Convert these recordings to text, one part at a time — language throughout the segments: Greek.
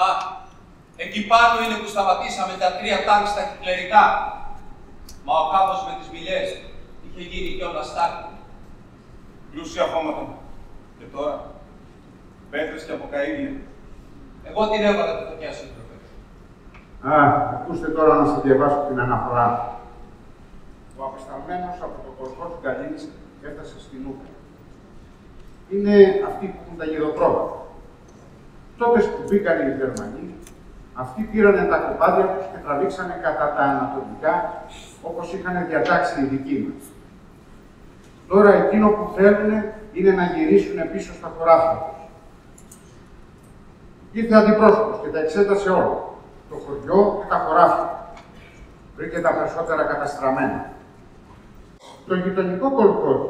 Α, εκεί πάνω είναι που σταματήσαμε τα 3 τάγκ στα χιτλερικά. Μα ο κάμπος με τις μιλιές είχε γίνει κιόλας στάχτη. Πλούσια χώματα. Και τώρα, πέτρες και αποκαΐδια. Εγώ την έβαλα τη φωτιά, σύντροφε. Α, ακούστε τώρα να σας διαβάσω την αναφορά. Ο απεσταλμένος από το κορφό του Γκαλίνης έφτασε στην Ούκρα. Είναι αυτοί που έχουν τα γεδοπρόβατα. Τότε που μπήκαν οι Γερμανοί, αυτοί πήρανε τα κοπάδια τους και τραβήξανε κατά τα ανατολικά, όπως είχαν διατάξει οι δικοί μας. Τώρα εκείνο που θέλουν είναι να γυρίσουν πίσω στα χωράφια τους. Ήρθε αντιπρόσωπος και τα εξέτασε όλα, το χωριό και τα χωράφια. Βρήκε τα περισσότερα καταστραμμένα. Το γειτονικό κολκόζι,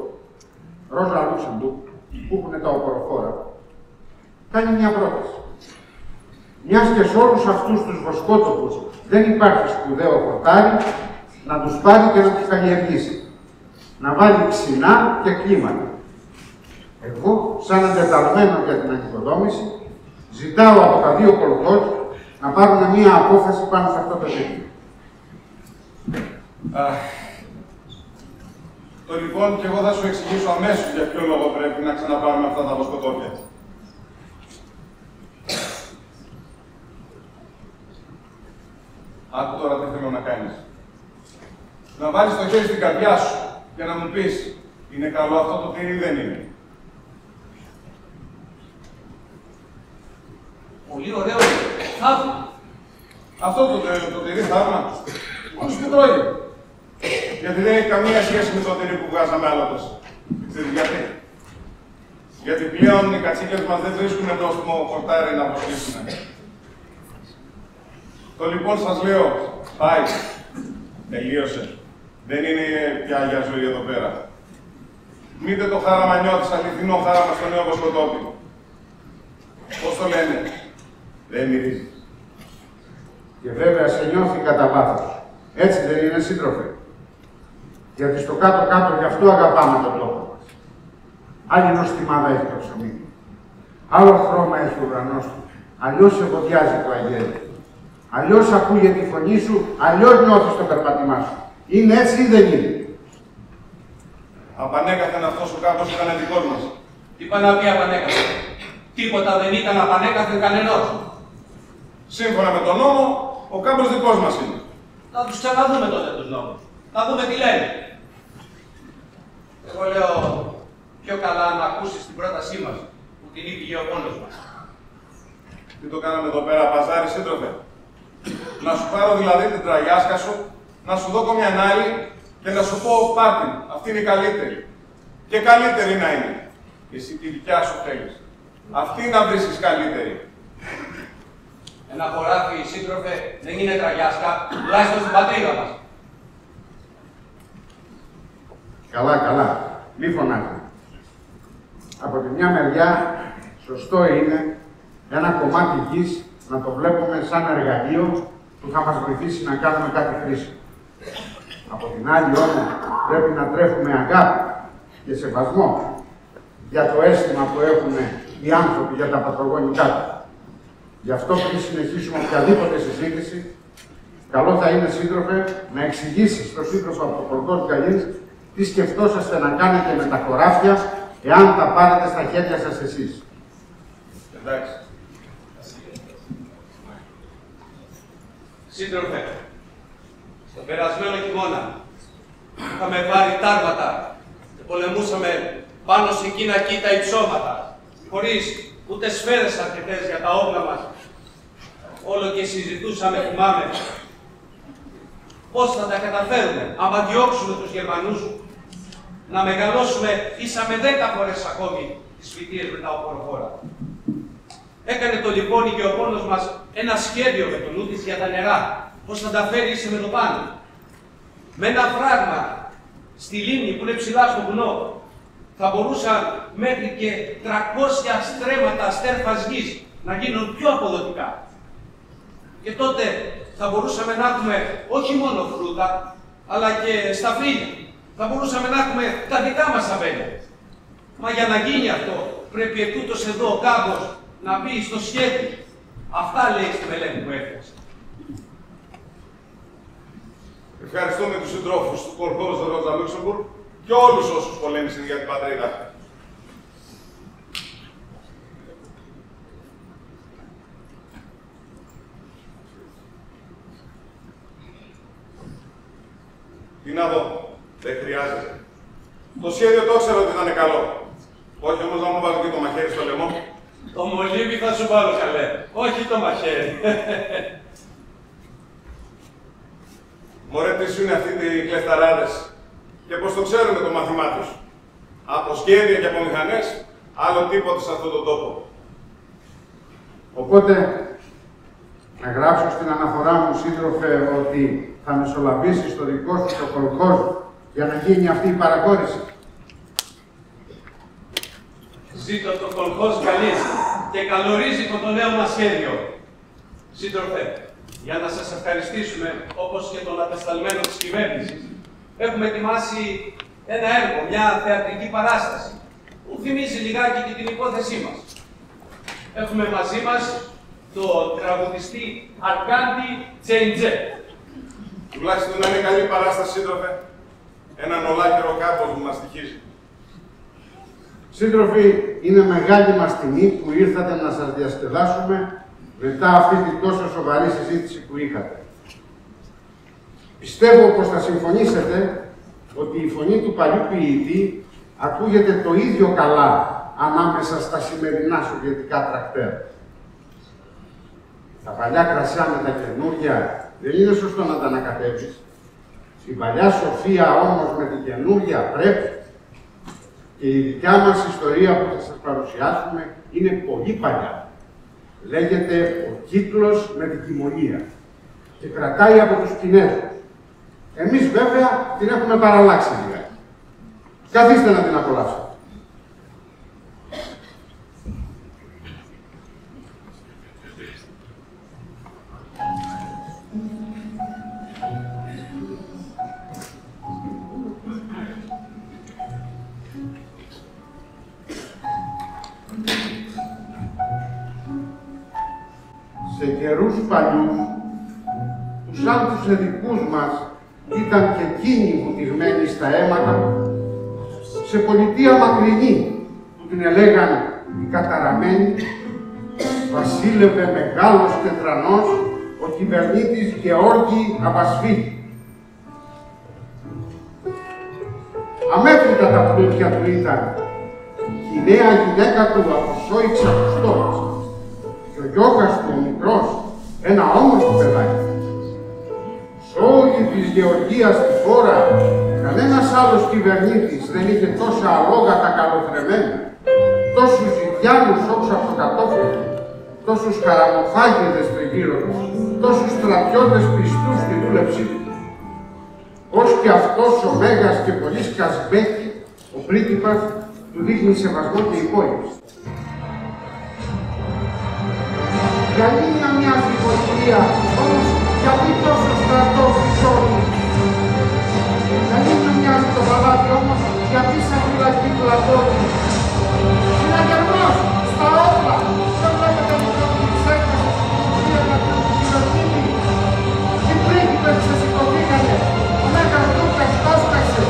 Ρόζα Λούξεμπουργκ, που έχουν τα οποροφόρα, κάνει μια πρόταση. Μιας και σε όλους αυτούς τους βοσκότοπους δεν υπάρχει σπουδαίο χορτάρι, να τους πάρει και να τους καλλιεργήσει. Να βάλει ξινά και κλίματα. Εγώ, σαν εντεταλμένο για την ανοικοδόμηση, ζητάω από τα 2 κολκόζι να πάρουν μια απόφαση πάνω σε αυτό το ζήτημα. Το λοιπόν και εγώ θα σου εξηγήσω αμέσως για ποιο λόγο πρέπει να ξαναπάρουμε αυτά τα βοσκοτόπια. Άκου τώρα τι θέλω να κάνεις. Να βάλεις το χέρι στην καρδιά σου και να μου πεις, είναι καλό αυτό το τυρί ή δεν είναι. Πολύ ωραίο. Θαύμα. Αυτό το τυρί θαύμα, όντως και τρώει. Γιατί δεν έχει καμία σχέση με το τυρί που βγάζαμε άλλοτε. Ξέρεις γιατί. Γιατί πλέον οι κατσίκες μας δεν βρίσκουν νόστιμο χορτάρι να βοσκήσουν. Το λοιπόν σας λέω, πάει. Τελείωσε. Δεν είναι πια για ζωή εδώ πέρα. Μήτε το χάραμα νιώθεις, αληθινό χάραμα στο νέο βοσκοτόπι. Πώς το λένε. Δεν μυρίζει. Και βέβαια σε νιώθει κατά βάθος. Έτσι δεν είναι, σύντροφε. Γιατί στο κάτω-κάτω γι' αυτό αγαπάμε τον τόπο μας. Άλλη νοστιμάδα έχει το ψωμί. Άλλο χρώμα έχει ο ουρανός του. Αλλιώς σε φωτιάζει το αγγέλιο. Αλλιώς ακούγεται τη φωνή σου, αλλιώς νιώθεις το περπάτημά σου. Είναι έτσι ή δεν είναι. Απανέκαθεν αυτός ο κάμπος ήταν δικός μας. Τι πάει να πει απανέκαθεν. Τίποτα δεν ήταν απανέκαθεν κανενός. Σύμφωνα με τον νόμο, ο κάμπος δικός μας είναι. Θα τους ξαναδούμε τότε τους νόμους. Θα δούμε τι λένε. Εγώ λέω πιο καλά να ακούσεις την πρότασή μας, που την είπε ο πόνος μας. Τι το κάναμε εδώ πέρα, παζάρι, σύντροφε. Να σου πάρω δηλαδή την τραγιάσκα σου, να σου δω μια άλλη και να σου πω πάρτιν, αυτή είναι η καλύτερη. Και καλύτερη να είναι. Εσύ τη δικιά σου θέλεις. Αυτή να βρίσκεις καλύτερη. Ένα χωράφι, σύντροφε, δεν είναι τραγιάσκα, τουλάχιστον στην πατρίδα μας. Καλά, καλά. Μη φωνάζετε. Από τη μια μεριά, σωστό είναι ένα κομμάτι γης να το βλέπουμε σαν εργαλείο που θα μας βοηθήσει να κάνουμε κάτι χρήσιμο. Από την άλλη όμως, πρέπει να τρέφουμε αγάπη και σεβασμό για το αίσθημα που έχουν οι άνθρωποι για τα πατρογονικά του. Γι' αυτό πριν συνεχίσουμε οποιαδήποτε συζήτηση, καλό θα είναι, σύντροφε, να εξηγήσεις στον σύντροφο από το Κολκόζι Γκαλίνης τι σκεφτόσαστε να κάνετε με τα χωράφια, εάν τα πάρετε στα χέρια σας εσείς. Εντάξει. Σύντροφε, στον περασμένο χειμώνα είχαμε πάρει τάρματα και πολεμούσαμε πάνω σε εκείνα εκεί τα υψώματα, χωρίς ούτε σφαίρες αρκετές για τα όπλα μας. Όλο και συζητούσαμε, θυμάμαι, πώς θα τα καταφέρουμε, άμα διώξουμε τους Γερμανούς, να μεγαλώσουμε ίσα με 10 φορές ακόμη τις φοιτίες με τα οποροφόρα. Έκανε το λοιπόν η γεωπόνος μας ένα σχέδιο με το νου της για τα νερά, πώς θα τα φέρει ίσε με το πάνω. Με ένα φράγμα στη λίμνη που είναι ψηλά στο βουνό, θα μπορούσαν μέχρι και 300 στρέμματα στέρφας γης να γίνουν πιο αποδοτικά. Και τότε θα μπορούσαμε να έχουμε όχι μόνο φρούτα, αλλά και σταφύλια. Θα μπορούσαμε να έχουμε τα δικά μας αμπέλια. Μα για να γίνει αυτό, πρέπει ετούτος εδώ ο κάμπος να μπει στο σχέδιο. Αυτά λέει στη μελέτη που έφτιαξε. Ευχαριστούμε τους συντρόφους του Κολχόζ Ρότζα Λούξεμμπουργκ και όλους όσους πολέμησαν για την πατρίδα. Τι να δω, δεν χρειάζεται. Το σχέδιο το ήξερα ότι ήταν καλό. Όχι όμως να μου βάλω και το μαχαίρι στο λαιμό. Το μολύβι θα σου βάλω καλέ, όχι το μαχαίρι. Μωρέ, τι σου είναι αυτοί οι κλεφταράδες και πως το ξέρουμε το μάθημά τους. Από σχέδια και από μηχανές, άλλο τίποτα σε αυτόν τον τόπο. Οπότε, να γράψω στην αναφορά μου, σύντροφε, ότι θα μεσολαβήσει στο δικό σου το κολχόζ για να γίνει αυτή η παρακόρηση. Ζήτω το κολχόζ Γκαλής και καλορίζει το νέο μας σχέδιο. Σύντροφε, για να σας ευχαριστήσουμε, όπως και τον απεσταλμένο της κυβέρνησης, έχουμε ετοιμάσει ένα έργο, μια θεατρική παράσταση, που θυμίζει λιγάκι και την υπόθεσή μας. Έχουμε μαζί μας τον τραγουδιστή Αρκάντι Τσέιντζε. Τουλάχιστον να είναι καλή παράσταση, σύντροφε. Έναν ολάκερο κάπως που μας στοιχίζει. Σύντροφοι, είναι μεγάλη μας τιμή που ήρθατε να σας διασκεδάσουμε μετά αυτή την τόσο σοβαρή συζήτηση που είχατε. Πιστεύω πως θα συμφωνήσετε ότι η φωνή του παλιού ποιητή ακούγεται το ίδιο καλά ανάμεσα στα σημερινά σοβιετικά τρακτέρ. Τα παλιά κρασιά με τα καινούργια δεν είναι σωστό να τα ανακατεύεις. Η παλιά σοφία όμως με την καινούργια πρέπει. Και η δικιά μας ιστορία που θα σας παρουσιάσουμε είναι πολύ παλιά. Λέγεται «Ο κύκλος με την κοιμωλία» και κρατάει από τους Κινέζους. Εμείς βέβαια την έχουμε παραλλάξει λίγα. Καθίστε να την απολαύσετε. Σε καιρούς παλιούς, που σαν τους εδικούς μας ήταν και εκείνοι βουτυγμένοι στα αίματα, σε πολιτεία μακρινή που την ελέγαν οι καταραμένοι, βασίλευε μεγάλος και τρανός ο κυβερνήτης Γεώργη Αβασφίτη. Αμέτρητα τα πλούτια του ήταν και η νέα γυναίκα του από σόη ξακουστός και ο γιώκας του ο μικρός, ένα όμορφο παιδάκι. Σ' όλη της Γεωργίας τη χώρα, κανένας άλλος κυβερνήτης δεν είχε τόσα αλόγατα καλοθρεμμένα, τόσους ζητιάνους όξω από το κατόφλι, τόσους χαραμοφάγιδες τριγύρω του, τόσους στρατιώτες πιστούς στη δούλεψή του. Ως και αυτός ο μέγας και πολύς Κασμπέκη, ο πρίγκιπας, του δείχνει σεβασμό και υπόλοιψη. Γαλλία μοιάζει η πολιτεία, όμως γιατί τόσο στρατό φυσώνει. Γαλλία μοιάζει το παλάτι, όμως γιατί σαν φυλακή πλατώνει. Συναγερμός, στα όπλα, δεν βλέπετε λοιπόν την ξέκαση στην ουσία να την κυβερνήτη. Οι πρίγκιπες ξεσηκωθήκανε, ο Μέγας Λούκας τόσκασε,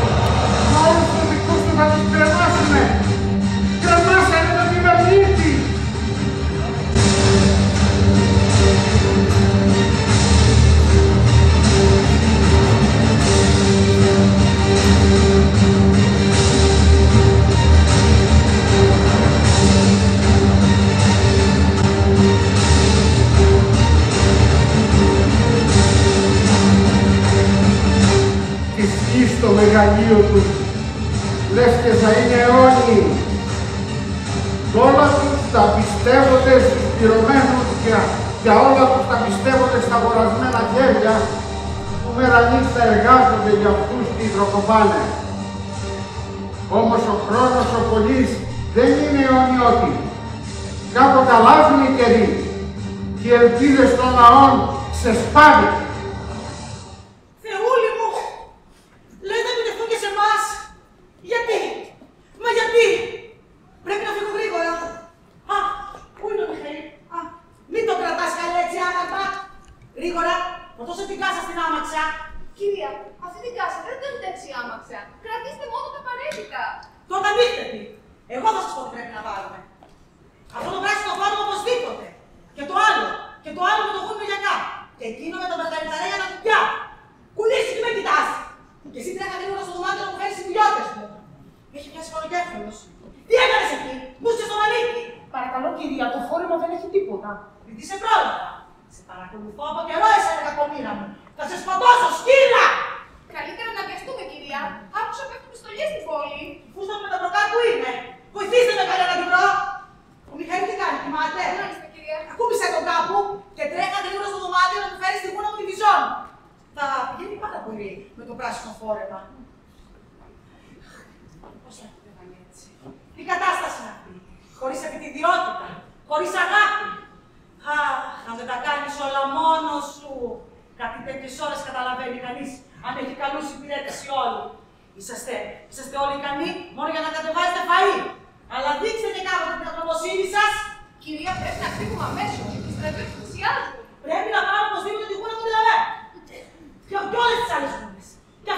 μα όλους τους δικούς του θα τους κρεμάσουνε. Κρεμάσανε τον κυβερνήτη. Στο μεγαλείο τους, λες και θα είναι αιώνιοι. Κι όλα τους τα πιστεύονται στους πυρωμένους και όλα τους τα πιστεύονται στα αγορασμένα χέρια που μέρα νύχτα εργάζονται για αυτούς και υδροκοπάνε. Όμως ο χρόνος ο πολύς δεν είναι αιωνιώτη. Κάποτε αλλάζουν οι καιροί και οι ελπίδες των λαών ξεσπάνε. Γιατί, μα γιατί, πρέπει να φύγω γρήγορα. Α, πού είναι ο Μιχαήλ, μην το κρατάς άμαξα. Κυρία, αυτή την κάσα δεν την εντάξει άμαξα. Κρατήστε μόνο τα απαραίτητα. Τότε νύχτετη. Εγώ θα σας πω τι πρέπει να βάλουμε. Αυτό το πράσινο το βάλουμε οπωσδήποτε. Και το άλλο. Και το άλλο με το γουμιλιακά. Και εκείνο με τα μπαταριταρέ για τα κουπιά. Κουλήσει και με κοιτάς. Και εσύ τρέχα γρήγορα στο δωμάτιο να μου φέρεις οι δουλειώτες μου. Έχει πιάσει πονοκέφαλος. Τι έκανες εκεί, μου είσαι στο μανίκι. Παρακαλώ κυρία, το φόρεμα δεν έχει τίποτα. Μην σε πρόλαβα. Σε παρακολουθώ από καιρό εσένα κακομοίρα μου. Θα σε σκοτώσω, σκύλα! Καλύτερα να βιαστούμε, κυρία. Άκουσα πέφτουν πιστολιές στην πόλη. Η φούστα με τα μπροκά που είναι. Βοηθήστε με καλά να την βρω. Ο Μιχαήλ τι κάνει, κοιμάται. Μάλιστα, κυρία. Ακούμπησε τον κάπου και τρέχα γρήγορα στο δωμάτιο να του φέρει τη γούνα μου τη βυζόν. Θα πηγαίνει πάρα πολύ με το πράσινο φόρεμα. Πώς θα πηγαίνει έτσι. Τι κατάσταση είναι αυτή. Χωρίς επιτιδιότητα. Χωρίς αγάπη. Αχ, να δεν τα κάνεις όλα μόνος σου. Κάτι τέτοιες ώρες καταλαβαίνει κανείς αν έχει καλούς υπηρέτες ή όλοι. Είσαστε όλοι ικανοί μόνο για να κατεβάζετε φαΐ. Αλλά δείξτε και κάποτε την ατροποσύνη σας. Κυρία, πρέπει να φύγουμε αμέσως. Οι στρατιώτες πλησιάζουν. Πρέπει να πάρω οπωσδήποτε τη γούνα μου δηλαδή. Και όλες τις άλλες γούνες. Και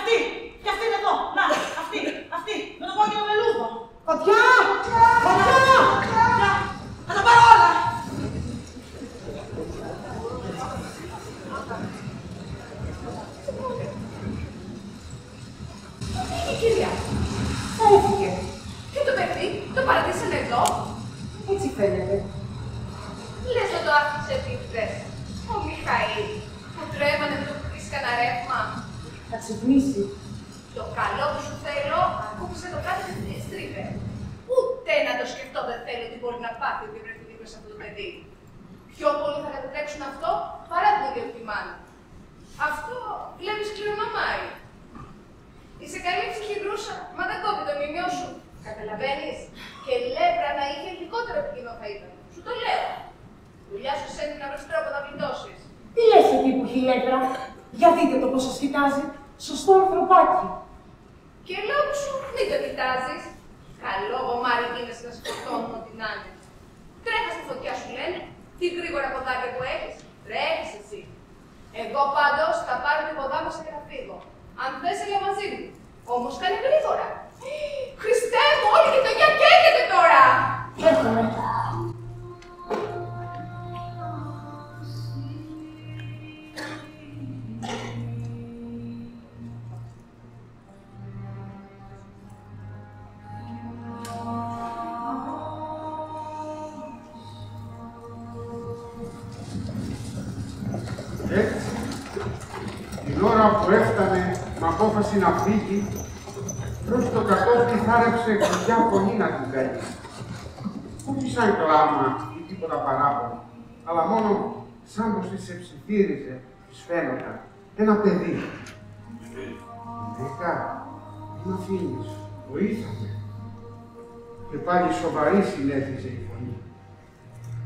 αυτή είναι εδώ. Να, αυτή, με το κόκκινο μελούδο. Φωτιά! Φωτιά! Θα τα πάρω όλα. Κυρία, Έφυγε. και το παιδί, το παρατήσανε εδώ. Έτσι φαίνεται. Λες να το άφησε επίτηδες. Ο Μιχαήλ, που τρέμανε με το που πεις κανένα ρεύμα. Θα ξυπνήσει. Το καλό που σου θέλω, ακούμπησε το κάτι και την στρίβε. Ούτε να το σκεφτώ δεν θέλω ότι μπορεί να πάθει ότι βρεθεί δίπλα σε αυτό το παιδί. Πιο πολύ θα κατατρέξουν αυτό παρά την ιδιωτική μάνα. Αυτό βλέπεις κληρονομάει. Είσαι καλή ψυχηγρούσα, μα δεν κόβει το μνημείο σου. Καταλαβαίνεις. Και λέπρα να είχε λιγότερο επικίνδυνο θα ήταν. Σου το λέω. Δουλειά σου σένει να βρεις τρόπο να γλιτώσεις. Τι λες εκεί που έχει λέπρα. Για δείτε το πώς σας κοιτάζει. Σωστό ανθρωπάκι. Και λόγω σου μην το κοιτάζεις. Καλό γομάρι γίνεσαι να σκοτώνουν ό,τι να είναι. Τρέχα στη φωτιά σου λένε. Τι γρήγορα ποδάκια που έχεις. Τρέχεις εσύ. Εγώ πάντως θα πάρω την ποδά μας και θα φύγω. Αν θες έλα μαζί μου. Όμως κάνε γρήγορα. Χριστέ μου, όλη και το γεια καίγεται τώρα. Έρχομαι. Έτσι, την ώρα που έφτανε με απόφαση να φύγει, προς το κατόφλι θάρεψε γλυκιά φωνή να την κάνει. Όχι σαν κλάμα ή τίποτα παράπονο, αλλά μόνο σαν πως της εψιθύριζε, της φαίνονταν, ένα παιδί. Γυναίκα, μη μ' αφήνεις, βοήθαμε. Και πάλι σοβαρή συνέθιζε η φωνή.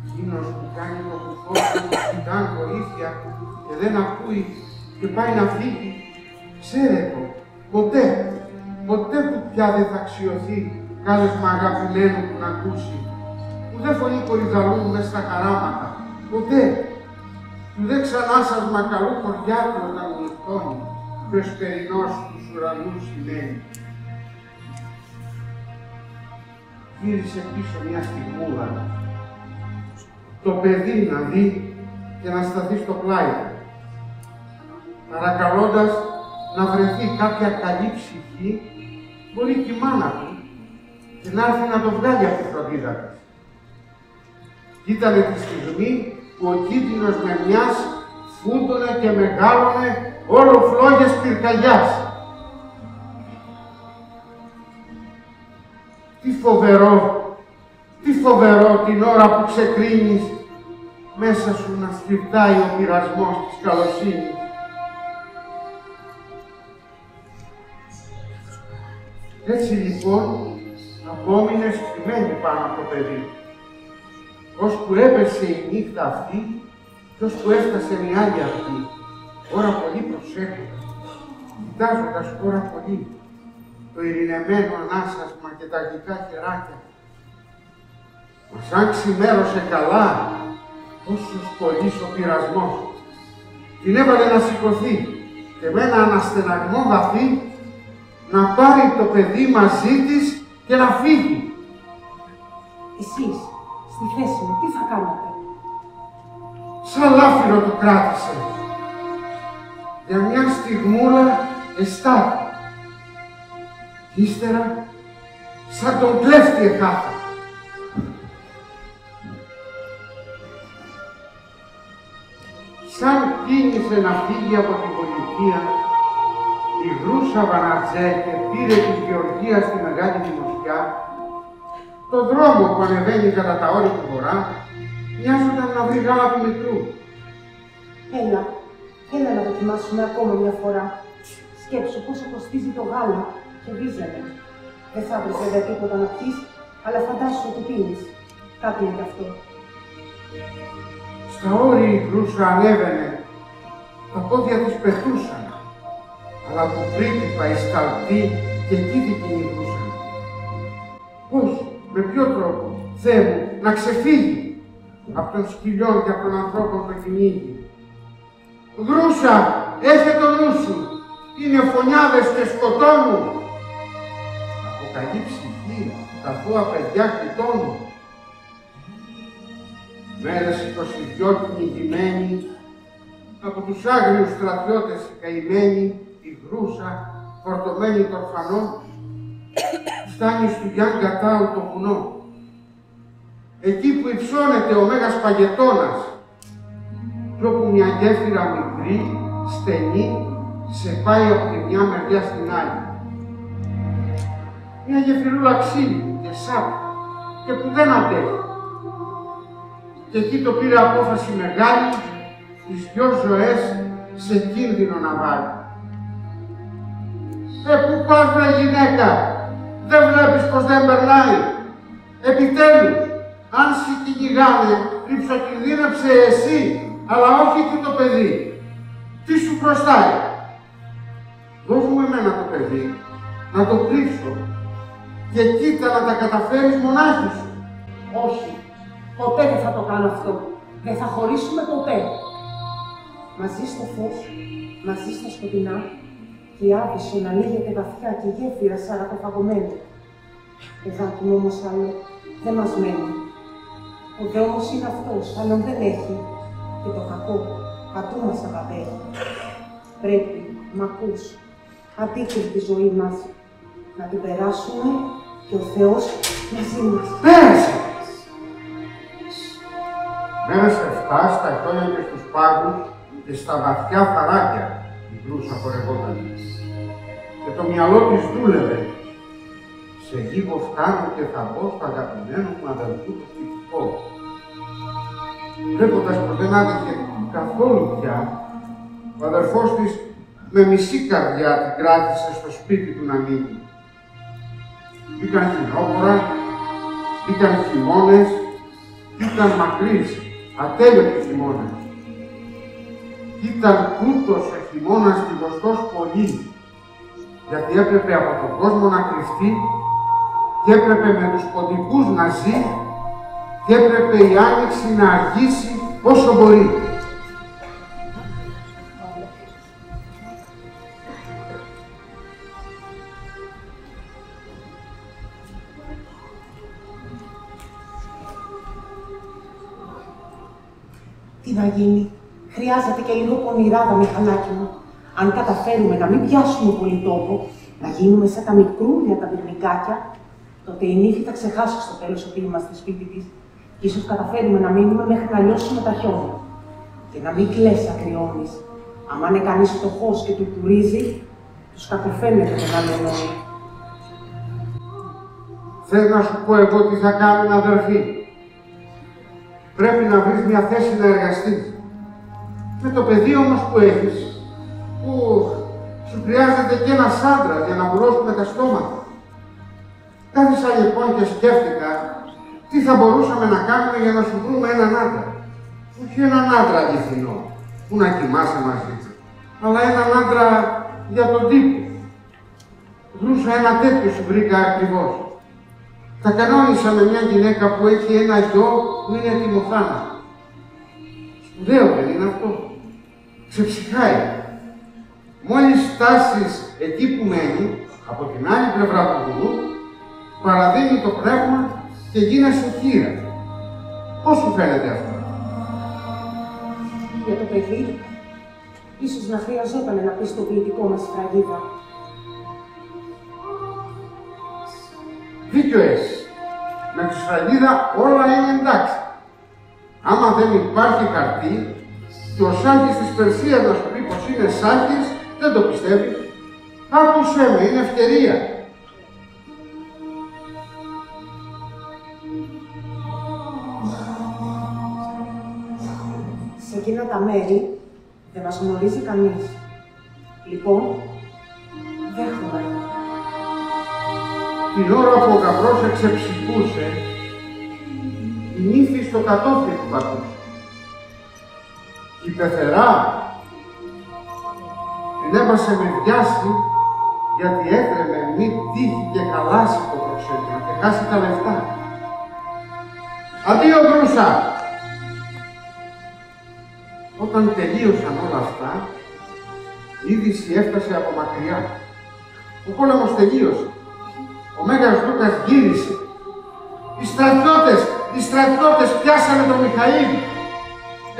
Εκείνος που κάνει το κουφό του κοιτάν βοήθεια και δεν ακούει και πάει να φύγει, ξέρε το, ποτέ που πια δεν θα αξιωθεί κάλεσμα αγαπημένου που να ακούσει, που δεν φωνεί κορυδαλού μες στα χαράματα, ποτέ, που δεν ξανά σας μακαλού χωριάτου όταν νυχτώνει και ο εσπερινός τους ουρανούς σημαίνει. Γύρισε πίσω μια στιγμούλα, το παιδί να δει και να σταθεί στο πλάι του, παρακαλώντας να βρεθεί κάποια καλή ψυχή, μπορεί και η μάνα του, και να έρθει να το βγάλει από τη φροντίδα της. Ήτανε τη στιγμή που ο κίτρινος με μιας φούντωνε και μεγάλωνε όλο φλόγες πυρκαγιάς. Τι φοβερό την ώρα που ξεκρίνεις μέσα σου να στριφτάει ο πειρασμός της καλοσύνης. Έτσι λοιπόν απόμεινε στημένη πάνω από το παιδί, ώσπου έπεσε η νύχτα αυτή και ώσπου έφτασε μια άλλη αυτή, ώρα πολύ προσέχοντα, κοιτάζοντας ώρα πολύ το ειρηνεμένο ανάσασμα και τα γλυκά χεράκια. Μα σαν ξημέρωσε καλά, όσος πολύς ο πειρασμός, την έβαλε να σηκωθεί και με ένα αναστεναγμό βαθύ να πάρει το παιδί μαζί της και να φύγει. Εσείς, στη θέση μου, τι θα κάνατε? Σαν λάφυρο το κράτησε. Για μια στιγμούλα εστάθη. Ύστερα, σαν τον κλέφτη εχάθη. Σαν κίνησε να φύγει από την πολιτεία, η Γρούσα Βανατζέ και πήρε τη Γεωργία στη Μεγάλη Δημοσιά, το δρόμο που ανεβαίνει κατά τα όρη του βορρά, μοιάζονταν να βρει γάλα του μικρού. Έλα να δοκιμάσουμε ακόμα μια φορά. Σκέψου πόσο κοστίζει το γάλα και βίζανε. Δεν θα βρεις βέβαια τίποτα να πεις, αλλά φαντάσου ότι πίνεις. Κάτι είναι κι αυτό. Στα όρη η Γρούσα ανέβαινε, τα πόδια της πετούσαν, αλλά το πρίτυπα η σκαλτή και εκεί κυνηγούσαν. Πώς, με ποιο τρόπο, Θεέ μου, να ξεφύγει από των σκυλιών και από των ανθρώπων το κυνήγι. Γρούσα, έχε το νου σου, είναι φωνιάδες και σκοτώνουν. Από καλή ψυχή, τα θώα παιδιά κλειτώνουν. Μέρες 22 κυνηγημένοι, από τους άγριους στρατιώτες καημένοι, η Γρούσα, φορτωμένη το ορφανό, φτάνει στο Γιάν Κατάου το βουνό. Εκεί που υψώνεται ο Μέγας Παγετώνας, κι όπου μια γέφυρα μικρή, στενή, σε πάει από τη μια μεριά στην άλλη. Μια γεφυρούλα ξύλινη και σάπια και που δεν αντέχει. Και εκεί το πήρε απόφαση μεγάλη τις δυο ζωές σε κίνδυνο να βάλει. Πού πας βρε γυναίκα, δεν βλέπεις πως δεν περνάει. Επιτέλους, αν σε κυνηγάνε, ριψοκινδύνεψε εσύ, αλλά όχι και το παιδί. Τι σου χρωστάει? Δώσ' μου εμένα το παιδί, να το κρύψω και κοίτα να τα καταφέρεις μονάχη σου. Όχι, ποτέ δεν θα το κάνω αυτό. Δεν θα χωρίσουμε ποτέ. Μαζί στο φως, μαζί στα σκοτεινά, και η άβυσσο να ανοίγεται βαθιά και η γέφυρα σαρακοφαγωμένη. Παιδάκι μου όμως άλλο δεν μας μένει. Ο δρόμος είναι αυτός, άλλον δεν έχει. Και το κακό παντού μας απαντέχει. Πρέπει, μ' ακούς, αντίκρι τη ζωή μας, να την περάσουμε και ο Θεός μαζί μας. Πέρασε! Πέρασε 7 στα χιόνια και στους πάγους και στα βαθιά φαράγγια η Γρούσα χορευόταν. Και το μυαλό της δούλευε. Σε λίγο φτάνω και θα μπω στο αγαπημένο μου αδελφού του σπιτικό. Βλέποντας πως δεν άδειχε καθόλου πια, ο αδερφός της με μισή καρδιά την κράτησε στο σπίτι του να μείνει. Μπήκαν χειμώνα, μπήκαν χειμώνες, ήταν μακρύς, ατέλειωτοι χειμώνες. Ήταν τούτος ο χειμώνας λιγοστός πολύ, γιατί έπρεπε από τον κόσμο να κρυφτεί και έπρεπε με τους ποντικούς να ζει και έπρεπε η άνοιξη να αργήσει όσο μπορεί. Τι να γίνει, χρειάζεται και λίγο πονηράδα, μηχανάκι μου. Αν καταφέρουμε να μην πιάσουμε πολύ τόπο, να γίνουμε σαν τα μικρούλια τα πυρνικάκια, τότε η νύφη θα ξεχάσει στο τέλος ότι είμαστε σπίτι της και ίσως καταφέρουμε να μείνουμε μέχρι να λιώσουμε τα χιόνια. Και να μην κλαις ακριώνεις. Άμα είναι κανείς φτωχός και του τουρίζει, τους κακοφαίνεται τον άλλον νόμο. Θέλω να σου πω εγώ τι θα κάνουμε, αδερφή. Πρέπει να βρεις μια θέση να εργαστείς. Με το παιδί όμως που έχεις, που σου χρειάζεται και ένας άντρας για να βουλώσουμε τα στόματα. Κάθισα λοιπόν και σκέφτηκα τι θα μπορούσαμε να κάνουμε για να σου βρούμε έναν άντρα. Όχι έναν άντρα αληθινό, που να κοιμάσαι μαζί του, αλλά έναν άντρα για τον τύπο. Γρούσα ένα τέτοιο σου βρήκα ακριβώς. Τα κανόνισα με μια γυναίκα που έχει ένα γιο που είναι έτοιμο θάνατο. Σπουδαίο δεν είναι αυτό. Ξεψυχάει. Μόλις φτάσεις εκεί που μένει, από την άλλη πλευρά του βουνού, παραδίνει το πνεύμα και γίνεσαι χείρα. Πώς σου φαίνεται αυτό? Για το παιδί, ίσως να χρειαζόταν ένα πιστοποιητικό μας φραγίδα. Δίκιο έχεις. Με τη σφραγίδα όλα είναι εντάξει. Άμα δεν υπάρχει χαρτί και ο Σάκης της Περσίας να σου πει πως είναι Σάκης, δεν το πιστεύει. Άκουσέ με, είναι ευκαιρία. Σε εκείνα τα μέρη δεν μας γνωρίζει κανείς. Λοιπόν, δέχομαι. Την ώρα που ο γαμπρός εξεψυχούσε, η νύφη στο κατόφλι του πατούσε. Η πεθερά την έβασε με βιάση, γιατί έτρεμε μη τύχει και χαλάσει το προξένιο και χάσει τα λεφτά. Αντίο Γκρούσα! Όταν τελείωσαν όλα αυτά, η είδηση έφτασε από μακριά. Ο πόλεμος τελείωσε. Ο Μέγας Λούκας γύρισε. Οι στρατιώτες πιάσανε τον Μιχαήλ.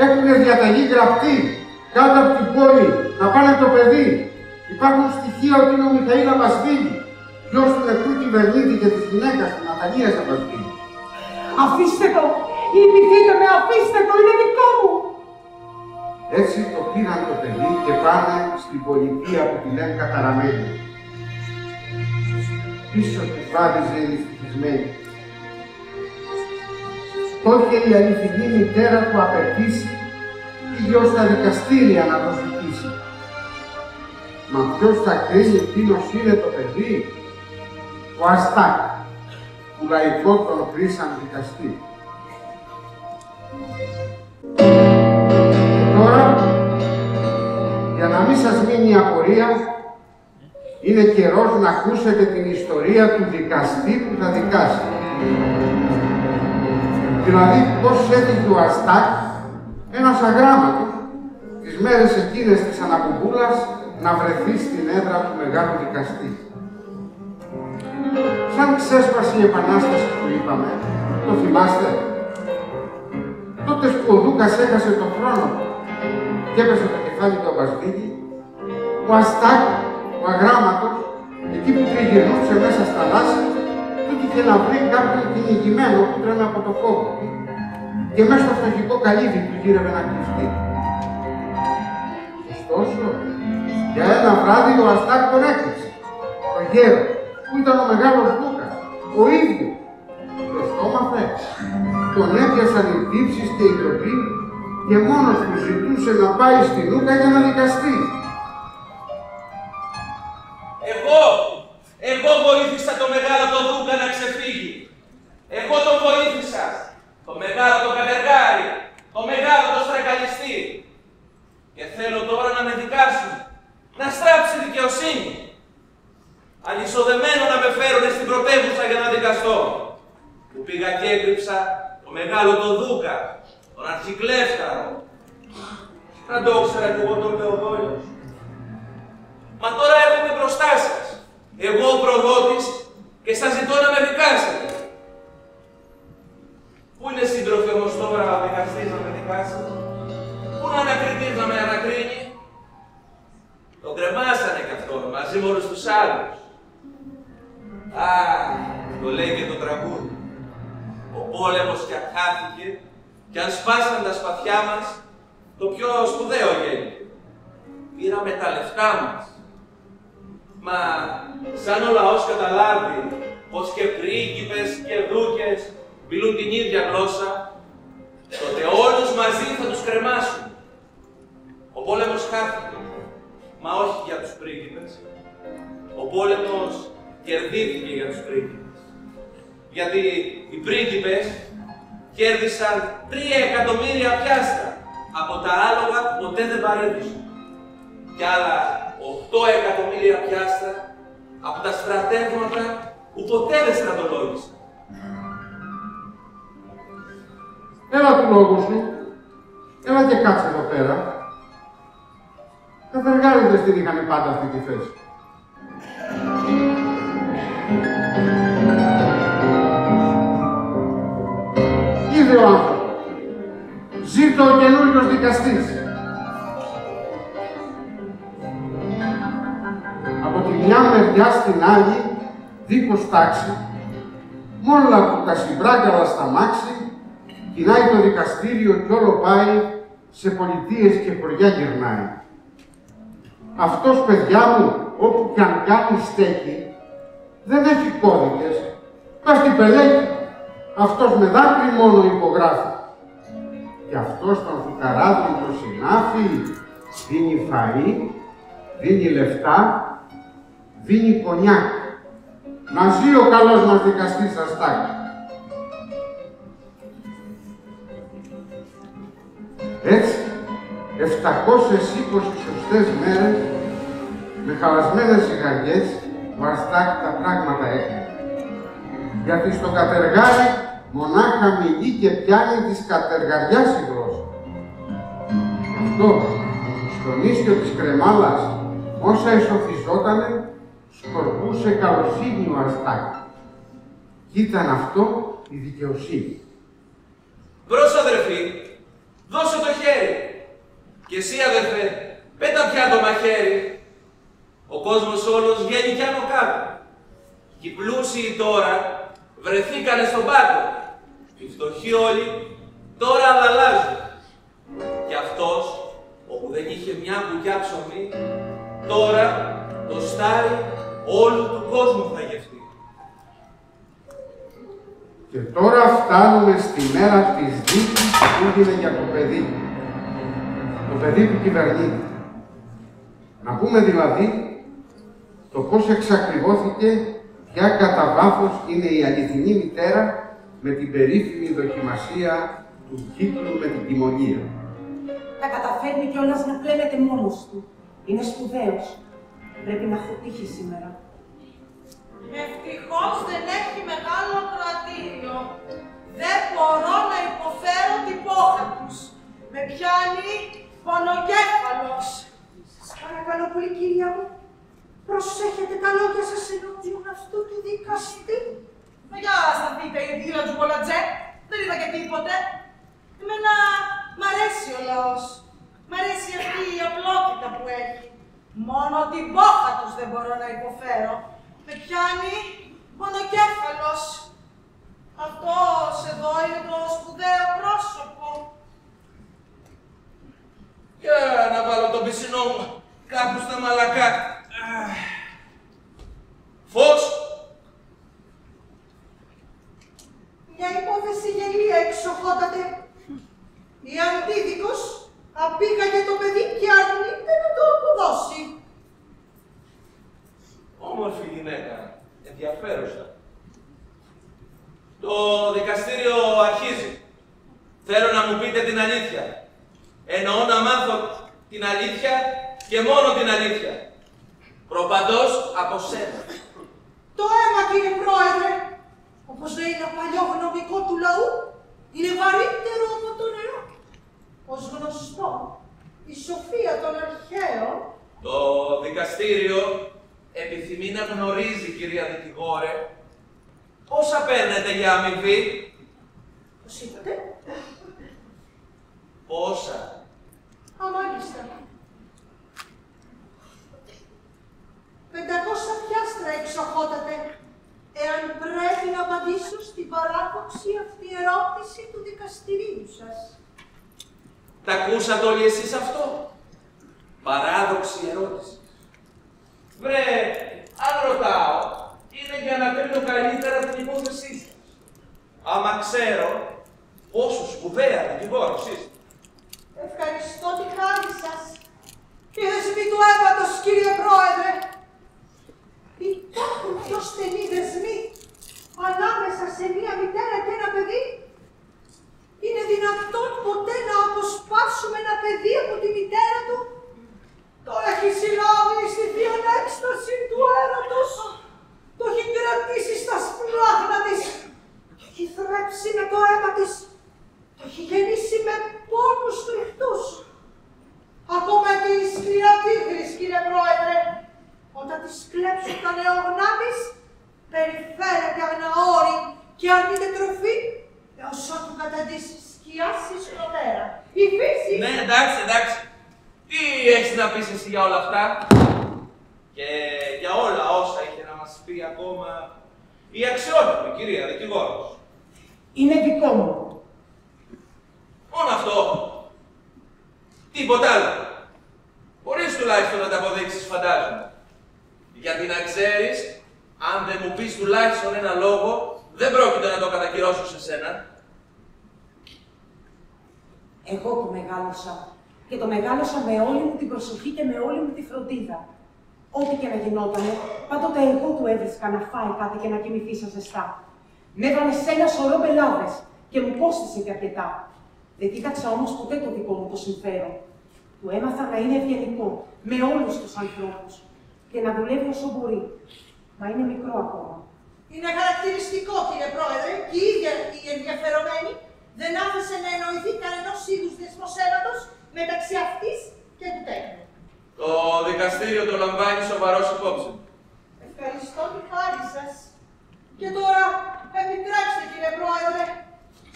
Έχουνε διαταγή γραπτή κάτω από την πόλη να πάνε το παιδί. Υπάρχουν στοιχεία ότι είναι ο Μιχαήλ Αμπασβίλη, γιος του νεκρού κυβερνήτη και της γυναίκας του Ναταλίας Αμπασβίλη. Αφήστε το! Λυπηθείτε με, αφήστε το, είναι δικό μου! Έτσι το πήραν το παιδί και πάνε στην πολιτεία που τη λένε Καταραμένη. Πίσω του βάδιζε η δυστυχισμένη. Το είχε η αληθινή μητέρα του απαιτήσει ή γιος στα δικαστήρια να το ζητήσει. Μα ποιος θα κρίνει τίνος είναι το παιδί? Ο Αστάκ, που λαϊκό τον κρίσαν δικαστή. Και τώρα, για να μην σας μείνει η απορία, είναι καιρός να ακούσετε την ιστορία του δικαστή που θα δικάσει. Δηλαδή, πώς έτυχε ο Αστάκ, ένας αγράμματος, τις μέρες εκείνες της Αναπομπούλας, να βρεθεί στην έδρα του μεγάλου δικαστή. Σαν ξέσπασε η Επανάσταση που είπαμε, το θυμάστε? Τότε που ο Δούκας έχασε τον χρόνο και έπεσε το κεφάλι του Αμπασβίλη, ο Αστάκ, ο αγράμματος, εκεί που τριγυρνούσε μέσα στα δάση, του είχε να βρει κάποιον κυνηγημένο που τρέμε από το φόβο και μέσα στο φτωχικό καλύβι του γύρευε να κρυφτεί. Ωστόσο, για ένα βράδυ ο Αστάκ τον έκλειψε, το γέρο, που ήταν ο μεγάλος Λούκας, ο ίδιος. Το στόμαθε, τον έπιασαν οι τύψεις και η ντροπή και μόνος του ζητούσε να πάει στη Λούκα για να δικαστεί. Εγώ βοήθησα το μεγάλο τον Δούκα να ξεφύγει. Εγώ τον βοήθησα. Το μεγάλο τον κατεργάρι. Το μεγάλο τον στραγγαλιστή. Και θέλω τώρα να με δικάσουν. Να στράψει δικαιοσύνη. Ανισοδεμένο να με φέρουν στην πρωτεύουσα για να δικαστώ. Που πήγα και έκρυψα το μεγάλο τον Δούκα. Τον αρχικλέφταρο. Να το ήξερα κι εγώ τον Θεοδόλιος. Μα τώρα έρχομαι μπροστά σας. Εγώ ο προδότης και σας ζητώ να με δικάσετε. Πού είναι σύντροφοι όμως τώρα ο δικαστής να με δικάσει? Πού είναι ανακριτής να με ανακρίνει? Τον κρεμάσανε κι αυτόν μαζί με όλους τους άλλους. Α, το λέει και το τραγούδι. Ο πόλεμος κι αν χάθηκε κι αν σπάσαν τα σπαθιά μας, το πιο σπουδαίο γέννη. Πήραμε τα λεφτά μας. Μα σαν ο λαός καταλάβει πως και πρίγκιπες και δούκες μιλούν την ίδια γλώσσα, τότε όλους μαζί θα τους κρεμάσουν. Ο πόλεμος χάθηκε, μα όχι για τους πρίγκιπες. Ο πόλεμος κερδίθηκε για τους πρίγκιπες. Γιατί οι πρίγκιπες κέρδισαν 3 εκατομμύρια πιάστα από τα άλογα που ποτέ δεν παρέδωσαν. Κι άλλα 8 εκατομμύρια πιάστα από τα στρατεύματα που ποτέ δεν στρατολόγησαν. Έλα του λόγου σου. Έλα και κάτσε εδώ πέρα. Κατεργάριδες την είχαν πάντα αυτή τη θέση. Είδε ο άνθρωπος. Ζήτω ο καινούριος δικαστής. Από τη μια μεριά στην άλλη, δίχως τάξη, μόλα που τα συμπράγκαλα στα μάξι, κοινάει το δικαστήριο κι όλο πάει, σε πολιτείες και χωριά γυρνάει. Αυτός, παιδιά μου, όπου κι αν κάνει στέκει, δεν έχει κώδικες. Πας στην πελέκη. Αυτός με δάκρυ μόνο υπογράφει. Και αυτός τον φουκαράδι το συνάφι, δίνει φαΐ, δίνει λεφτά, δίνει κονιάκ. Να ζει ο καλός μας δικαστής Αστάκη. Έτσι, 720 σωστές μέρες, με χαλασμένες σιγαριές, ο Αστάκη τα πράγματα έκανε. Γιατί στο κατεργάρι μονάχα μιλεί και πιάνει της κατεργαριάς η γλώσσα. Γι' αυτό, στο νήσιο της Κρεμάλας, όσα εσωφιζότανε, σκορπούσε καλοσύνη ο Αστάκη. Κι ήταν αυτό η δικαιοσύνη. Μπρος, αδερφή, δώσε το χέρι. Και εσύ, αδερφέ, πέτα πια το μαχαίρι. Ο κόσμος όλος βγαίνει κι άνω κάτω. Κι οι πλούσιοι τώρα βρεθήκανε στον πάτο. Οι φτωχοί όλοι τώρα ανταλλάζουν. Κι αυτός, όπου δεν είχε μια μπουκιά ψωμί, τώρα το στάρι όλου του κόσμου θα γευτεί. Και τώρα φτάνουμε στη μέρα της δίκης που έγινε για το παιδί. Το παιδί του κυβερνήτη. Να πούμε δηλαδή το πώς εξακριβώθηκε ποια κατά βάθος είναι η αληθινή μητέρα με την περίφημη δοκιμασία του κύκλου με την τιμωρία. Τα καταφέρνει κιόλας να πλένεται μόνος του. Είναι σπουδαίος. Πρέπει να έχω τύχει σήμερα. Ευτυχώς δεν έχει μεγάλο κρατήριο. Δεν μπορώ να υποφέρω την πόχα τους. Με πιάνει πονοκέφαλος. Σας παρακαλώ πολύ, κυρία μου. Προσέχετε τα λόγια σας ενώπιον αυτού του δικαστή. Για σταθείτε η δίλα του Πολατζέ. Δεν είδα και τίποτε. Εμένα μ' αρέσει ο λαός. Μ' αρέσει αυτή η απλότητα που έχει. Μόνο την πόχα τους δεν μπορώ να υποφέρω. Με πιάνει πονοκέφαλος. Αυτός εδώ είναι το σπουδαίο πρόσωπο. Για να βάλω τον πισινό μου κάπου στα μαλακά. Φως! Μια υπόθεση γελία, εξοχότατε. Η Αντίδικος απήγαγε το παιδί και αρνείται να το αποδώσει. Όμορφη γυναίκα, ενδιαφέρουσα. Το δικαστήριο αρχίζει. Θέλω να μου πείτε την αλήθεια. Εννοώ να μάθω την αλήθεια και μόνο την αλήθεια. Προπαντός από σένα. Το αίμα, κύριε Πρόεδρε, όπως λέει ένα παλιό γνωμικό του λαού, είναι βαρύτερο από το νερό. Ως γνωστό, η σοφία των αρχαίων. Το δικαστήριο επιθυμεί να γνωρίζει, κυρία δικηγόρε, πόσα παίρνετε για αμοιβή. Πώς είπατε? Πόσα. Μάλιστα. 500 πιάστρα, εξοχότατε, εάν πρέπει να απαντήσω στην παράδοξη αυτή ερώτηση του δικαστηρίου σας. Τα ακούσατε όλοι εσείς αυτό. Παράδοξη ερώτηση. Βρε, αν ρωτάω, είναι για να κρίνω καλύτερα την υπόθεσή σας. Άμα ξέρω πόσο σπουδαία δικηγόρος είστε. Ευχαριστώ τη χάρη σας. Οι δεσμοί του αίματος, κύριε Πρόεδρε. Υπάρχουν πιο στενοί δεσμοί ανάμεσα σε μία μητέρα και ένα παιδί. Είναι δυνατόν ποτέ να αποσπάσουμε ένα παιδί από τη μητέρα του? Το έχει συλλάβει στη θείον έκσταση της κλέψουν τα νεογνά της, περιφέρεται αγναόρη και αρνείται τροφή, έως ότου καταντήσει σκιάσει σκοτέρα. Η φύση... Ναι, εντάξει. Τι έχεις να πεις εσύ για όλα αυτά και για όλα όσα είχε να μας πει ακόμα η αξιότιμη κυρία δικηγόρος? Είναι δικό μου. Μόνο αυτό. Τίποτα άλλο. Μπορείς τουλάχιστον να τα αποδείξεις, φαντάζομαι. Γιατί να ξέρεις, αν δεν μου πεις τουλάχιστον ένα λόγο, δεν πρόκειται να το κατακυρώσω σε σένα. Εγώ το μεγάλωσα. Και το μεγάλωσα με όλη μου την προσοχή και με όλη μου τη φροντίδα. Ό,τι και να γινότανε, πάντοτε εγώ του έβρισκα να φάει κάτι και να κοιμηθεί σαν ζεστά. Με έβαλε σε ένα σωρό μπελάδες και μου κόστησε και αρκετά. Δεν κοίταξα όμως ποτέ το δικό μου το συμφέρον. Του έμαθα να είναι ευγενικό με όλους τους ανθρώπους και να δουλεύει όσο μπορεί. Μα είναι μικρό ακόμα. Είναι χαρακτηριστικό, κύριε Πρόεδρε, και η ίδια η ενδιαφερομένη δεν άφησε να εννοηθεί κανενός είδους δεσμοσέβατος μεταξύ αυτής και του τέκνου. Το δικαστήριο το λαμβάνει σοβαρός υπόψη. Ευχαριστώ τη χάρη σας. Και τώρα, επιτρέψτε, κύριε Πρόεδρε,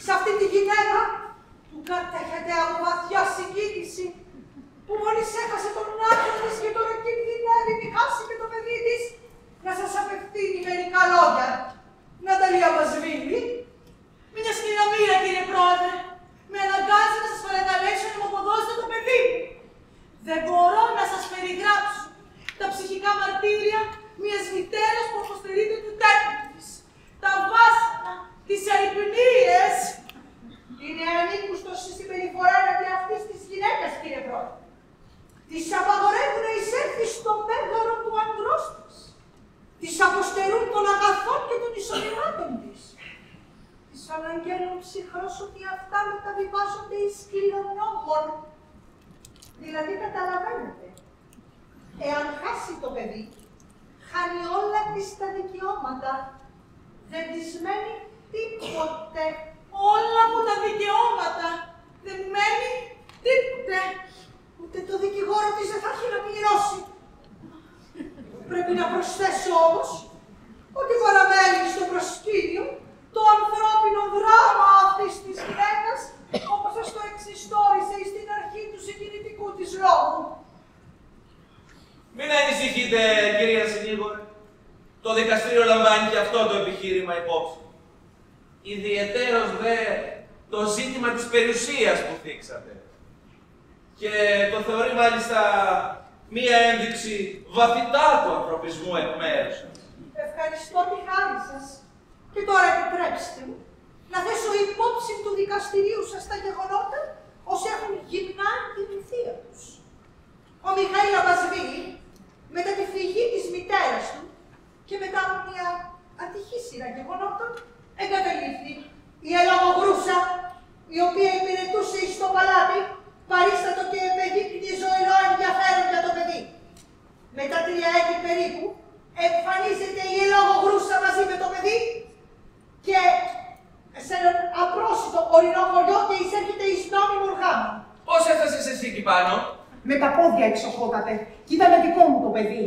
σε αυτή τη γυναίκα που κατέχεται από βαθιά συγκίνηση, που μόλις έχασε τον άντρα της και τώρα κινδυνεύει μη χάσει και το παιδί της, να σας απευθύνει μερικά λόγια. Ναταλία Μπασβίλη. Μια σκηναμία, κύριε Πρόεδρε, με αναγκάζει να σας παρακαλέσω να μου αποδώσετε το παιδί μου. Δεν μπορώ να σας περιγράψω τα ψυχικά μαρτύρια μιας μητέρας που αποστερείται του τέκνου της. Τα βάσανα, τις αϊπνίες. Είναι ανήκουστος στη συμπεριφορά εναντί αυτής της γυναίκας, κύριε Πρόεδρε. Της απαγορεύουν να εισέλθει στο μέγαρο του αντρός της. Της αποστερούν των αγαθών και των εισοδημάτων της. Της αναγγέλνουν ψυχρός ότι αυτά μεταβιβάζονται εις κληρονόμων. Δηλαδή, καταλαβαίνετε, εάν χάσει το παιδί, χάνει όλα της τα δικαιώματα. Δεν της μένει τίποτε. Όλα μου τα δικαιώματα. Δεν μένει τίποτε. Ούτε το δικηγόρο της δεν θα έχει να πληρώσει. Πρέπει να προσθέσω όμως ότι παραμένει στο προσκήνιο το ανθρώπινο δράμα αυτής της γυναίκας, όπως σας το εξιστόρισε στην αρχή του συγκινητικού της λόγου. Μην ανησυχείτε, κυρία συνήγορε. Το δικαστήριο λαμβάνει και αυτό το επιχείρημα υπόψη. Ιδιαιτέρως δε το ζήτημα της περιουσίας που θίξατε. Και το θεωρεί μάλιστα μία ένδειξη βαθυτά του ανθρωπισμού εκ μέρους σας. Ευχαριστώ τη χάρη σας. Και τώρα επιτρέψτε μου να θέσω υπόψη του δικαστηρίου σας τα γεγονότα όσοι έχουν γυμνά την ηθεία τους. Ο Μιχαήλ Αμπασβίλη, μετά τη φυγή της μητέρας του και μετά από μια ατυχή σειρά γεγονότων, εγκαταλείφθη η Ελαγογρούσα, η οποία υπηρετούσε εις το παλάτι, παρίστατο και επεδείκνυε ζωηρό ενδιαφέρον για το παιδί. Μετά 3 έτη περίπου, εμφανίζεται η Ελαγογρούσα μαζί με το παιδί και σε έναν απρόσιτο ορεινό χωριό και εισέρχεται εις νόμιμο γάμο. Πώς έφτασες εσύ εκεί πάνω? Με τα πόδια εξοχότατε. Κι ήταν δικό μου το παιδί.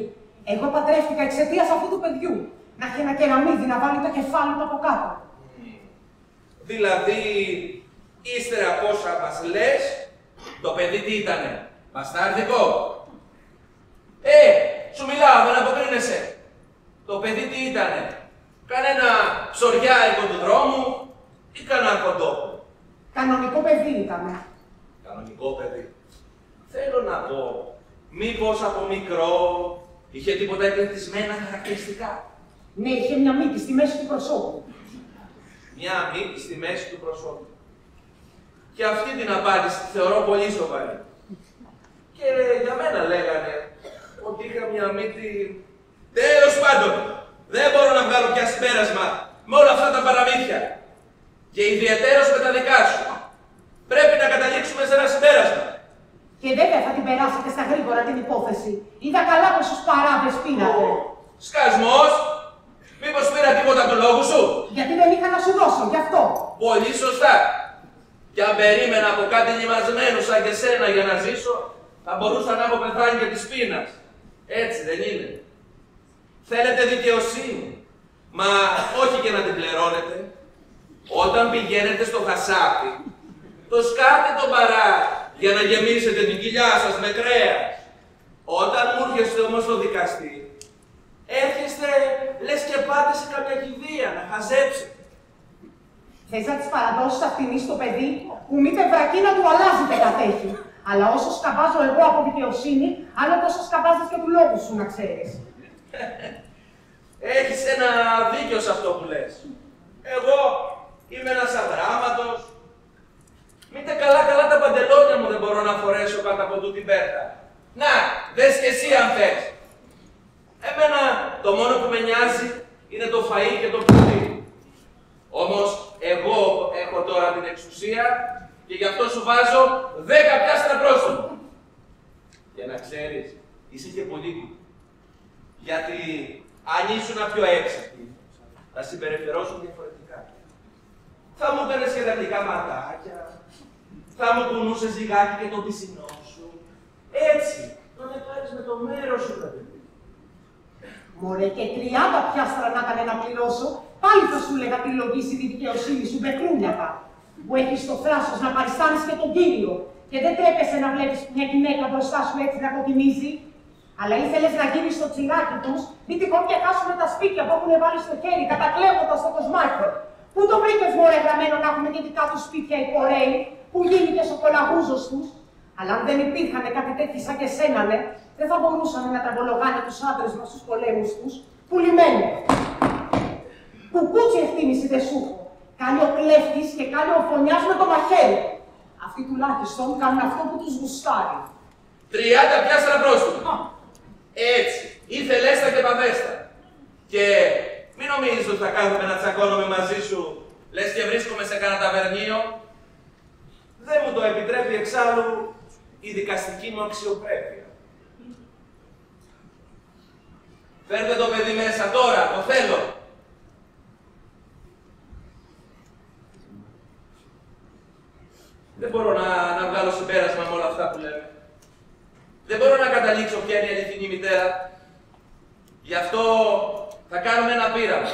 Εγώ παντρεύτηκα εξαιτίας αυτού του παιδιού. Να έχει ένα κεραμίδι να βάλει το κεφάλι του από κάτω. Δηλαδή, ύστερα από όσα μας λες, το παιδί τι ήτανε? Μπαστάρδικο? Σου μιλάω, δεν αποκρίνεσαι. Το παιδί τι ήτανε? Κανένα ψωριάρικο του δρόμου ή κανένα κοντόπουλο? Κανονικό παιδί ήτανε. Κανονικό παιδί. Θέλω να πω, μήπως από μικρό είχε τίποτα εκλεπτισμένα χαρακτηριστικά? Ναι, είχε μια μύτη στη μέση του προσώπου. Μια μύτη στη μέση του προσώπου. Και αυτή την απάντηση τη θεωρώ πολύ σοβαρή. Και για μένα λέγανε ότι είχα μια μύτη... Τέλος πάντων, δεν μπορώ να βγάλω πια συμπέρασμα με όλα αυτά τα παραμύθια. Και ιδιαιτέρως με τα δικά σου. Πρέπει να καταλήξουμε σε ένα συμπέρασμα. Και βέβαια θα την περάσετε στα γρήγορα την υπόθεση. Είδα καλά πόσους παράδες πήρατε. Σκασμός! Μήπως πήρα τίποτα του λόγου σου? Γιατί δεν είχα να σου δώσω, γι' αυτό. Πολύ σωστά. Κι αν περίμενα από κάτι λιμασμένο σαν και σένα για να ζήσω, θα μπορούσα να έχω πεθάνει και της πείνας. Έτσι δεν είναι? Θέλετε δικαιοσύνη. Μα όχι και να την πληρώνετε. Όταν πηγαίνετε στο χασάπι, το σκάτε τον παρά για να γεμίσετε την κοιλιά σας με κρέας. Όταν μου έρχεστε όμως στο δικαστή, έρχεστε λες και πάτε σε κάποια κηδεία να χαζέψετε. Θες να της παραδώσεις αυτήν στο παιδί που μήτε βρακή να του αλλάζετε κατέχει. Αλλά όσο σκαβάζω εγώ από δικαιοσύνη, άλλο τόσο σκαβάζεις και του λόγου σου, να ξέρεις. Έχεις ένα δίκιο σε αυτό που λες. Εγώ είμαι ένας αγράμματος. Μήτε καλά τα παντελόνια μου δεν μπορώ να φορέσω κάτω από τούτη πέρτα. Να, δες και εσύ αν θες. Εμένα το μόνο που με νοιάζει είναι το φαΐ και το πουλί. Όμως εγώ έχω τώρα την εξουσία και γι' αυτό σου βάζω 10 πιάστρα πρόστιμο. Για να ξέρεις, είσαι και πολύ κουτί. Γιατί αν ήσουν πιο έξυπνη, θα συμπεριφερόσουν διαφορετικά. Θα μου έκανες και δακτικά ματάκια, θα μου κουνούσες λιγάκι και το πισινό σου. Έτσι, να με πάρεις με το μέρος σου, παιδί. Μωρέ, και 30 πιάστρα να έκανε να πληρώσω, πάλι θα σου λέγα τη λογίσει τη δικαιοσύνη σου, μπεκρούνιακα. Που έχεις το θράσος να παριστάνεις και τον Κύριο και δεν τρέπεσαι να βλέπεις μια γυναίκα μπροστά σου έτσι να κοκκινίζει. Αλλά ήθελες να γίνεις στο τσιράκι τους, μη τυχόν και χάσουμε τα σπίτια που έχουν βάλει στο χέρι, κατακλέβοντας το κοσμάκι. Πού το βρήκες, μωρέ, γραμμένο να έχουν και δικά τους σπίτια οι κορέοι, που γίνηκες ο κολαγούζος τους. Αλλά αν δεν υπήρχαν κάτι τέτοιοι σαν και σένα, ναι, δεν θα μπορούσαν να τραμπολογάνε τους άντρες μας στους πολέμους τους, πουλημένοι. Κουκούτσι ευθύμηση δεν σου έχω. Κάνει ο κλέφτης και κάνει ο φωνιάς με το μαχαίρι. Αυτοί τουλάχιστον κάνουν αυτό που τους γουστάρει. 30 πιάστρα πρόστιμο. Έτσι, ήθελέστα και παδέστα. Και μην νομίζεις ότι θα κάθομαι να τσακώνομαι μαζί σου, λες και βρίσκομαι σε κανένα ταβερνίο. Δεν μου το επιτρέπει εξάλλου η δικαστική μου αξιοπρέπεια. Φέρτε το παιδί μέσα τώρα, το θέλω. Δεν μπορώ να βγάλω συμπέρασμα με όλα αυτά που λέμε. Δεν μπορώ να καταλήξω ποια είναι η αληθινή μητέρα. Γι' αυτό θα κάνουμε ένα πείραμα.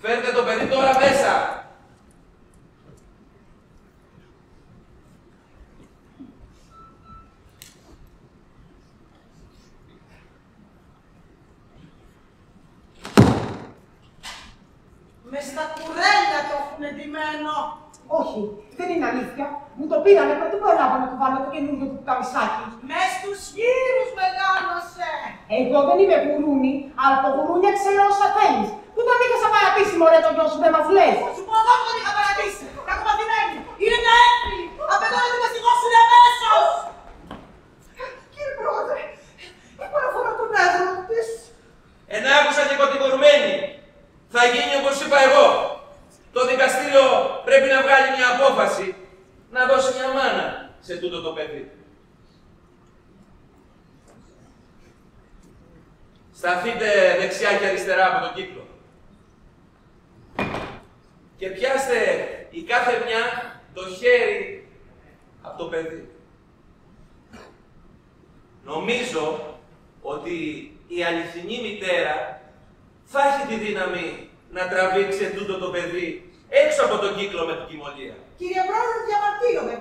Φέρτε το παιδί τώρα μέσα. Μες στα κουρέλια το έχουν εντυμένο. Όχι, δεν είναι αλήθεια. Μου το πήρανε πρωτού προλάβα να του βάλω το καινούργιο του καμισάκι. Μες στους γύρους μεγάλωσε. Εγώ δεν είμαι γουρούνι, αλλά το γουρούνια ξέρω όσα θέλεις. Πού τον είχες απαρατήσει, μωρέ, το γιο σου, δεν μας λες. Θα σου πω εγώ που τον είχα παρατήσει. Κακοπαθημένη. Είναι μια έκπλη. Απαιτώ να την μαστιγώσουν αμέσως. Κύριε Πρόεδρε, η παραφορά των έδρων της. Άκουσα και κατηγορουμένη. Θα γίνει όπως είπα εγώ. Το δικαστήριο πρέπει να βγάλει μια απόφαση να δώσει μια μάνα σε τούτο το παιδί. Σταθείτε δεξιά και αριστερά από τον κύκλο. Και πιάστε η κάθε μια το χέρι από το παιδί. Νομίζω ότι η αληθινή μητέρα θα έχει τη δύναμη να τραβήξει τούτο το παιδί έξω από τον κύκλο με την κοιμωλία. Κύριε Πρόεδρε, διαμαρτύρομαι.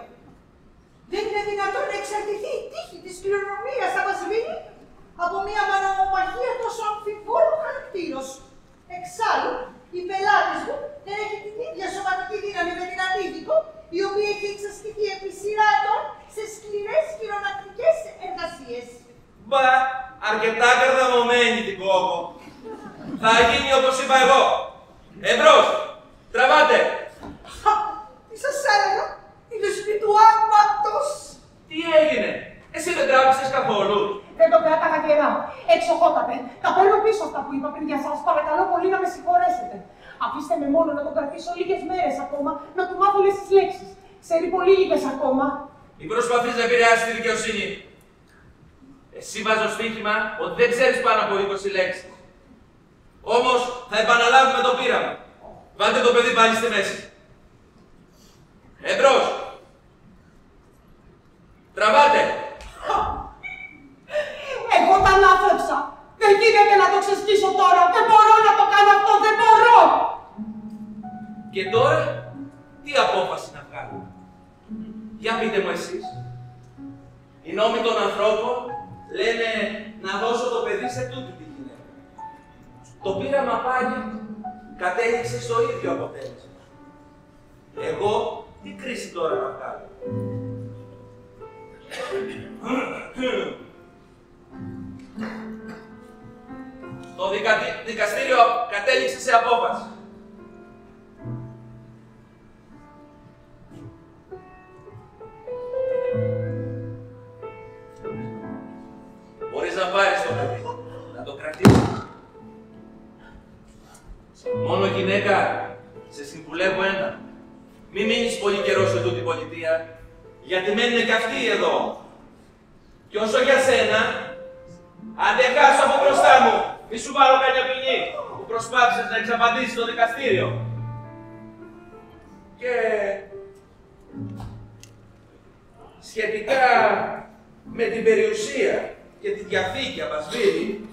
Δεν είναι δυνατόν να εξαρτηθεί η τύχη της κληρονομίας Αβασβήνη από μια μανομαχία τόσο αμφιβόλου χαρακτήρος. Εξάλλου, η πελάτης μου δεν έχει την ίδια σωματική δύναμη με την αντίδικο, η οποία έχει εξασκηθεί επί σειρά ετών σε σκληρές χειρονακτικές εργασίες. Μπα, αρκετά καρδαμωμένη την κόβω. Θα γίνει όπως είπα εγώ. Εμπρός! Τραβάτε! Τι σας έλεγα, είναι σπίτι του άματος. Τι έγινε, εσύ δεν τράβηξες καθόλου. Δεν το κράταγα καιρά. Εξοχότατε. Τα παίρνω πίσω αυτά που είπα πριν για σας. Παρακαλώ πολύ να με συγχωρέσετε. Αφήστε με μόνο να τον κρατήσω λίγες μέρες ακόμα, να του μάθω όλες τις λέξεις. Ξέρει πολύ λίγες ακόμα. Μην προσπαθείς να επηρεάσεις τη δικαιοσύνη. Εσύ βάζω στοίχημα ότι δεν ξέρεις πάνω από 20 λέξεις. Όμως θα επαναλάβουμε το πείραμα. Βάλτε το παιδί πάλι στη μέση. Εμπρός. Τραβάτε. Εγώ τα λάθρεψα. Δεν γίνεται να το ξεσκίσω τώρα. Δεν μπορώ να το κάνω αυτό. Δεν μπορώ. Και τώρα, τι απόφαση να βγάλω. Για πείτε μου εσείς. Οι νόμοι των ανθρώπων λένε να δώσω το παιδί σε τούτη τη γυναίκα. Το πείραμα πάλι κατέληξε στο ίδιο αποτέλεσμα. Εγώ τι κρίση τώρα να βγάλω. Το δικαστήριο κατέληξε σε απόφαση. Μπορείς να πάρεις το παιδί, να το κρατήσεις. Μόνο γυναίκα, σε συμβουλεύω ένα. Μη μείνεις πολύ καιρό σε τούτη πολιτεία, γιατί μένουν και αυτοί εδώ. Και όσο για σένα, αν δεν χάσω από μπροστά μου, μη σου πάρω καμιά ποινή που προσπάθησες να εξαπαντήσεις το δικαστήριο. Και σχετικά με την περιουσία και τη διαθήκη Αμπασβήρη,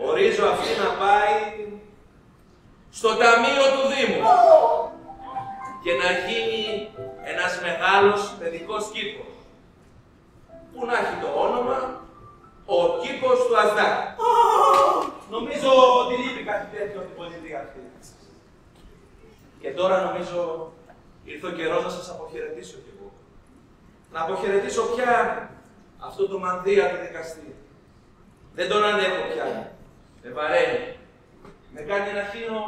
ορίζω αυτή να πάει στο ταμείο του Δήμου και να γίνει ένας μεγάλος παιδικός κήπος που να έχει το όνομα ο κήπος του Ασδά. Νομίζω ότι λείπει κάτι τέτοιο την πολιτεία αυτή. Και τώρα νομίζω ήρθε ο καιρός να σας αποχαιρετήσω κι εγώ. Να αποχαιρετήσω πια αυτό το μανδύα του δικαστή. Δεν τον ανέχω πια. Με βαραίνει. Με κάνει να χύνω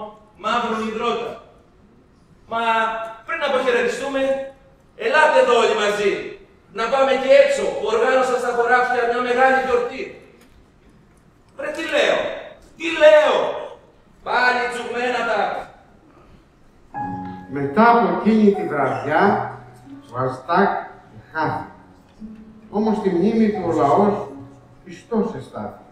μαύρο υδρότα. Μα πριν αποχαιρετιστούμε, ελάτε εδώ όλοι μαζί. Να πάμε και έξω που οργάνωσα στα χωράφια μια μεγάλη γιορτή. Πρε τι λέω, πάλι τσουγμένα τα. Μετά από εκείνη τη βραδιά, ο Αστάκ χάθηκε. Όμως στη μνήμη του ο λαός πιστός εστάθηκε.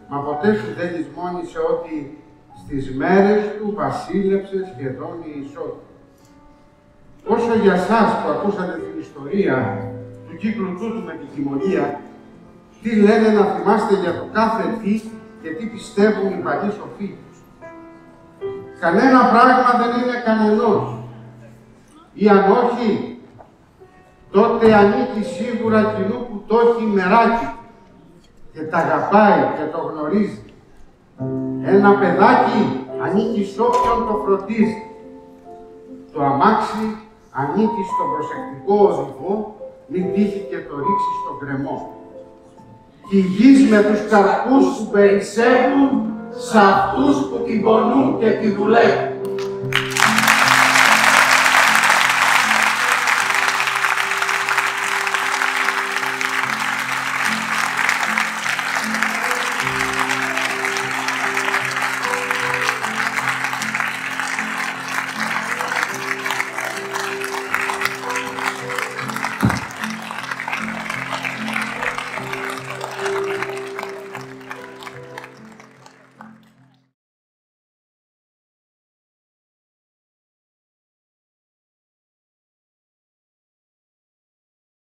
Ποτέ σου δεν λησμόνισε ότι στις μέρες του βασίλεψε σχεδόν η ισότητα. Όσο για σας που ακούσατε την ιστορία του κύκλου τούτου με την κοιμωλία, τι λένε να θυμάστε για το κάθε τι και τι πιστεύουν οι παλιοί σοφοί. Κανένα πράγμα δεν είναι κανενός. Ή αν όχι, τότε ανήκει σίγουρα κοινού που το έχει μεράκι και τα αγαπάει και το γνωρίζει. Ένα παιδάκι ανήκει σ' όποιον το φροντίζει. Το αμάξι ανήκει στον προσεκτικό οδηγό, μην τύχει και το ρίξει στον κρεμό. Κι η γης με τους καρπούς που περισσεύουν σ' αυτούς που την πονούν και τη δουλεύουν.